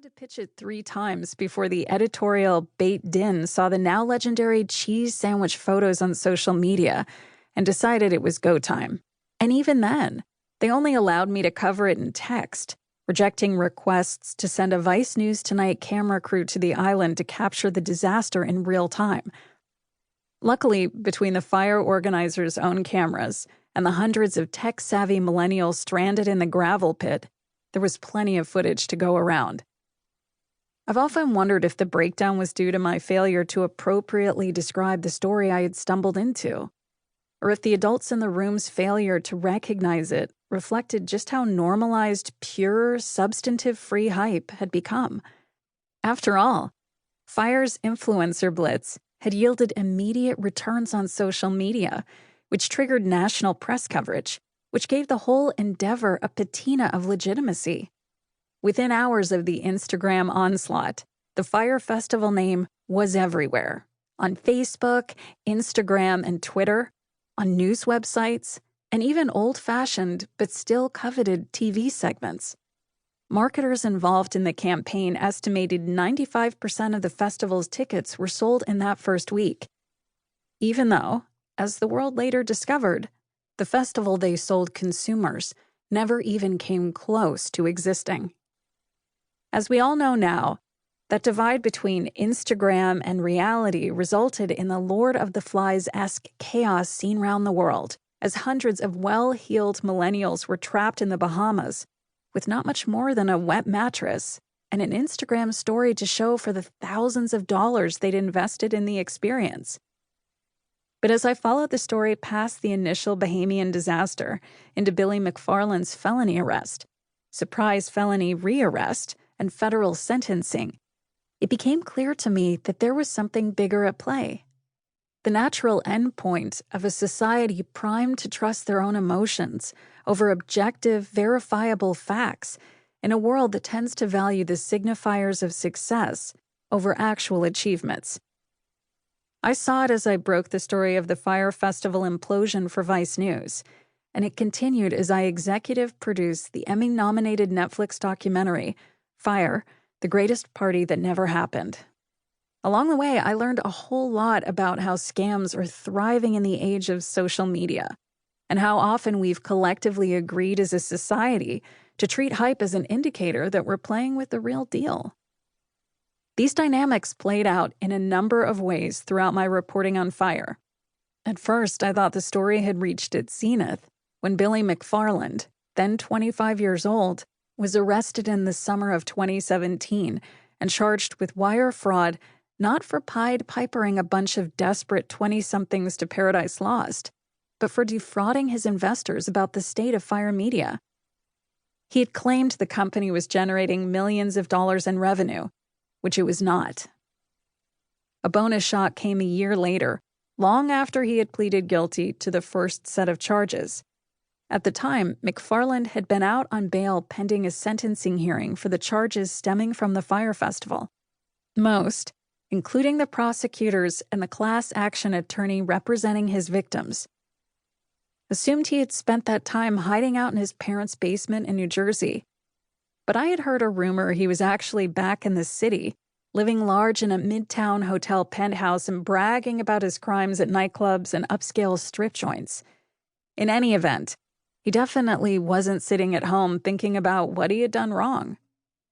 had to pitch it 3 times before the editorial Bait Din saw the now legendary cheese sandwich photos on social media and decided it was go time. And even then, they only allowed me to cover it in text, rejecting requests to send a Vice News Tonight camera crew to the island to capture the disaster in real time. Luckily, between the Fyre organizers' own cameras and the hundreds of tech-savvy millennials stranded in the gravel pit, there was plenty of footage to go around. I've often wondered if the breakdown was due to my failure to appropriately describe the story I had stumbled into, or if the adults in the room's failure to recognize it reflected just how normalized, pure, substantive-free hype had become. After all, Fyre's influencer blitz had yielded immediate returns on social media, which triggered national press coverage, which gave the whole endeavor a patina of legitimacy. Within hours of the Instagram onslaught, the Fyre Festival name was everywhere. On Facebook, Instagram, and Twitter, on news websites, and even old-fashioned but still coveted TV segments. Marketers involved in the campaign estimated 95% of the festival's tickets were sold in that first week, even though, as the world later discovered, the festival they sold consumers never even came close to existing. As we all know now, that divide between Instagram and reality resulted in the Lord of the Flies-esque chaos seen round the world, as hundreds of well-heeled millennials were trapped in the Bahamas with not much more than a wet mattress and an Instagram story to show for the thousands of dollars they'd invested in the experience. But as I followed the story past the initial Bahamian disaster into Billy McFarland's felony arrest, surprise felony rearrest, and federal sentencing, it became clear to me that there was something bigger at play. The natural endpoint of a society primed to trust their own emotions over objective, verifiable facts in a world that tends to value the signifiers of success over actual achievements. I saw it as I broke the story of the Fyre Festival implosion for Vice News, and it continued as I executive produced the Emmy-nominated Netflix documentary, Fyre, The Greatest Party That Never Happened. Along the way, I learned a whole lot about how scams are thriving in the age of social media, and how often we've collectively agreed as a society to treat hype as an indicator that we're playing with the real deal. These dynamics played out in a number of ways throughout my reporting on Fyre. At first, I thought the story had reached its zenith when Billy McFarland, then 25 years old, was arrested in the summer of 2017 and charged with wire fraud, not for Pied Pipering a bunch of desperate 20-somethings to Paradise Lost, but for defrauding his investors about the state of Fyre Media. He had claimed the company was generating millions of dollars in revenue, which it was not. A bonus shot came a year later, long after he had pleaded guilty to the first set of charges. At the time, McFarland had been out on bail pending a sentencing hearing for the charges stemming from the Fyre Festival. Most, including the prosecutors and the class action attorney representing his victims, assumed he had spent that time hiding out in his parents' basement in New Jersey. But I had heard a rumor he was actually back in the city, living large in a midtown hotel penthouse and bragging about his crimes at nightclubs and upscale strip joints. In any event, he definitely wasn't sitting at home thinking about what he had done wrong.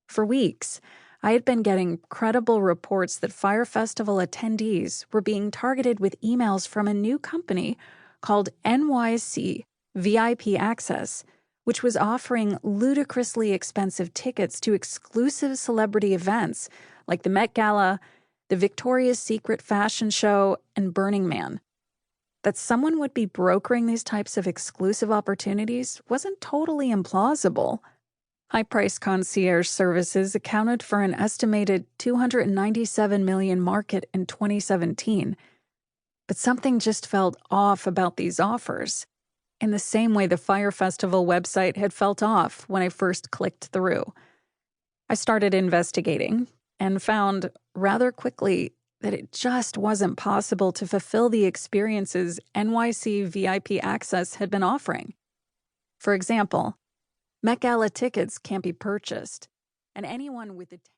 For weeks, I had been getting credible reports that Fyre Festival attendees were being targeted with emails from a new company called NYC VIP Access, which was offering ludicrously expensive tickets to exclusive celebrity events like the Met Gala, the Victoria's Secret fashion show, and Burning Man. That someone would be brokering these types of exclusive opportunities wasn't totally implausible. High-priced concierge services accounted for an estimated $297 million market in 2017. But something just felt off about these offers, in the same way the Fyre Festival website had felt off when I first clicked through. I started investigating and found, rather quickly, that it just wasn't possible to fulfill the experiences NYC VIP Access had been offering. For example, Met Gala tickets can't be purchased, and anyone with the